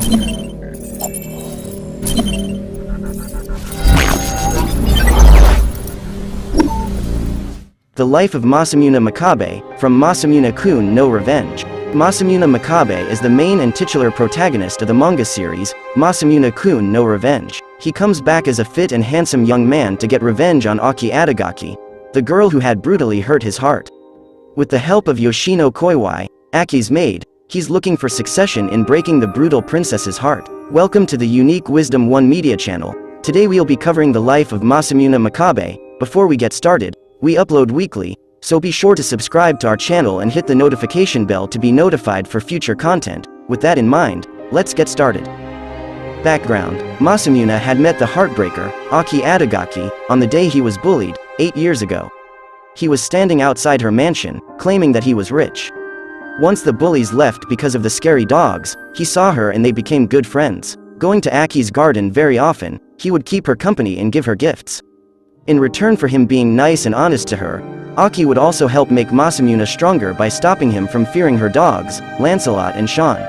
The Life of Masamune Makabe, from Masamune Kun No Revenge. Masamune Makabe is the main and titular protagonist of the manga series, Masamune Kun No Revenge. He comes back as a fit and handsome young man to get revenge on Aki Adagaki, the girl who had brutally hurt his heart. With the help of Yoshino Koiwai, Aki's maid, he's looking for succession in breaking the brutal princess's heart. Welcome to the Unique Wisdom 1 Media channel. Today we'll be covering the life of Masamune Makabe. Before we get started, we upload weekly, so be sure to subscribe to our channel and hit the notification bell to be notified for future content. With that in mind, let's get started. Background: Masamune had met the heartbreaker, Aki Adagaki, on the day he was bullied, 8 years ago. He was standing outside her mansion, claiming that he was rich. Once the bullies left because of the scary dogs, he saw her and they became good friends. Going to Aki's garden very often, he would keep her company and give her gifts. In return for him being nice and honest to her, Aki would also help make Masamune stronger by stopping him from fearing her dogs, Lancelot and Sean.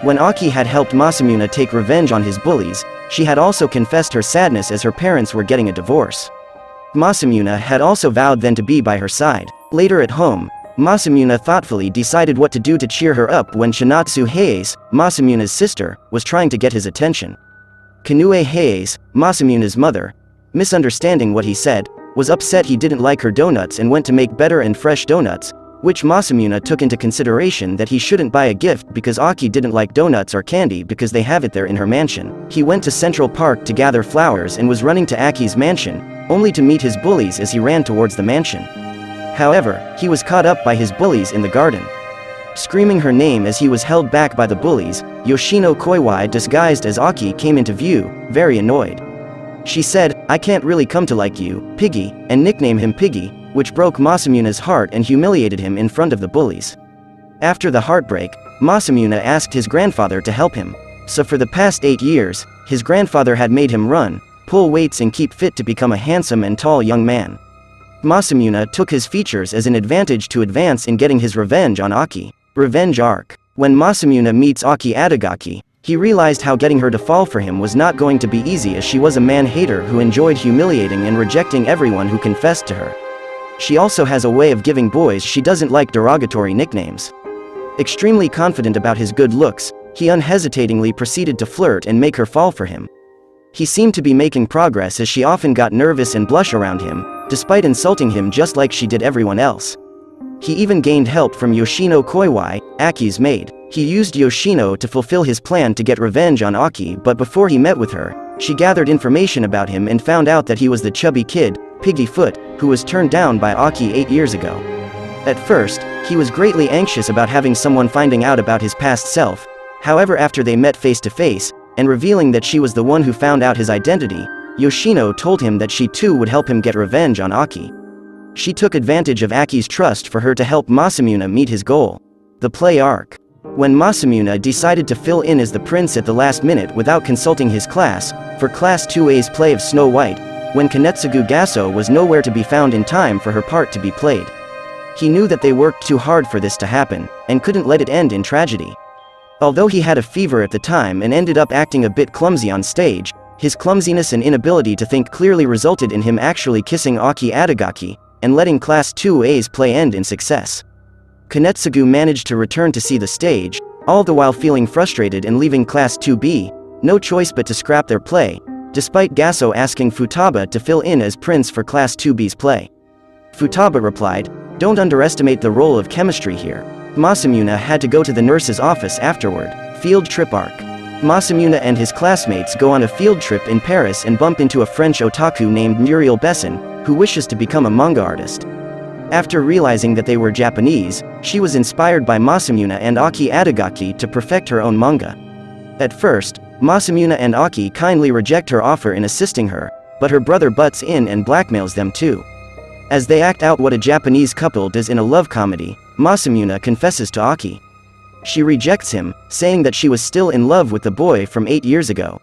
When Aki had helped Masamune take revenge on his bullies, she had also confessed her sadness as her parents were getting a divorce. Masamune had also vowed then to be by her side. Later at home, Masamune thoughtfully decided what to do to cheer her up when Shinatsu Hayase, Masamune's sister, was trying to get his attention. Kanue Hayase, Masamune's mother, misunderstanding what he said, was upset he didn't like her donuts and went to make better and fresh donuts, which Masamune took into consideration that he shouldn't buy a gift because Aki didn't like donuts or candy because they have it there in her mansion. He went to Central Park to gather flowers and was running to Aki's mansion, only to meet his bullies as he ran towards the mansion. However, he was caught up by his bullies in the garden. Screaming her name as he was held back by the bullies, Yoshino Koiwai disguised as Aki came into view, very annoyed. She said, "I can't really come to like you, Piggy," and nicknamed him Piggy, which broke Masamune's heart and humiliated him in front of the bullies. After the heartbreak, Masamune asked his grandfather to help him. So for the past 8 years, his grandfather had made him run, pull weights and keep fit to become a handsome and tall young man. Masamune took his features as an advantage to advance in getting his revenge on Aki. Revenge arc. When Masamune meets Aki Adagaki, he realized how getting her to fall for him was not going to be easy as she was a man-hater who enjoyed humiliating and rejecting everyone who confessed to her. She also has a way of giving boys she doesn't like derogatory nicknames. Extremely confident about his good looks, he unhesitatingly proceeded to flirt and make her fall for him. He seemed to be making progress as she often got nervous and blush around him, despite insulting him just like she did everyone else. He even gained help from Yoshino Koiwai, Aki's maid. He used Yoshino to fulfill his plan to get revenge on Aki, but before he met with her, she gathered information about him and found out that he was the chubby kid, Piggyfoot, who was turned down by Aki 8 years ago. At first, he was greatly anxious about having someone finding out about his past self. However, after they met face to face, and revealing that she was the one who found out his identity, Yoshino told him that she too would help him get revenge on Aki. She took advantage of Aki's trust for her to help Masamune meet his goal. The play arc. When Masamune decided to fill in as the prince at the last minute without consulting his class, for Class 2A's play of Snow White, when Kanetsugu Gasso was nowhere to be found in time for her part to be played. He knew that they worked too hard for this to happen, and couldn't let it end in tragedy. Although he had a fever at the time and ended up acting a bit clumsy on stage, his clumsiness and inability to think clearly resulted in him actually kissing Aki Adagaki, and letting Class 2A's play end in success. Kanetsugu managed to return to see the stage, all the while feeling frustrated and leaving Class 2B, no choice but to scrap their play, despite Gasso asking Futaba to fill in as prince for Class 2B's play. Futaba replied, "Don't underestimate the role of chemistry here." Masamune had to go to the nurse's office afterward. Field trip arc. Masamune and his classmates go on a field trip in Paris and bump into a French otaku named Muriel Besson, who wishes to become a manga artist. After realizing that they were Japanese, she was inspired by Masamune and Aki Adagaki to perfect her own manga. At first, Masamune and Aki kindly reject her offer in assisting her, but her brother butts in and blackmails them too. As they act out what a Japanese couple does in a love comedy, Masamune confesses to Aki. She rejects him, saying that she was still in love with the boy from 8 years ago.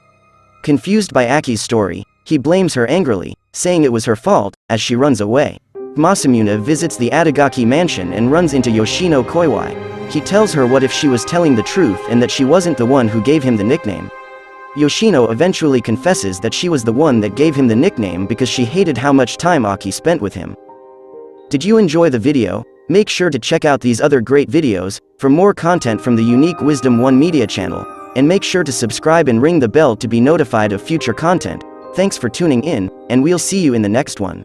Confused by Aki's story, he blames her angrily, saying it was her fault, as she runs away. Masamune visits the Adagaki mansion and runs into Yoshino Koiwai. He tells her what if she was telling the truth and that she wasn't the one who gave him the nickname. Yoshino eventually confesses that she was the one that gave him the nickname because she hated how much time Aki spent with him. Did you enjoy the video? Make sure to check out these other great videos for more content from the unique Wisdom 1 Media channel, and make sure to subscribe and ring the bell to be notified of future content. Thanks for tuning in, and we'll see you in the next one.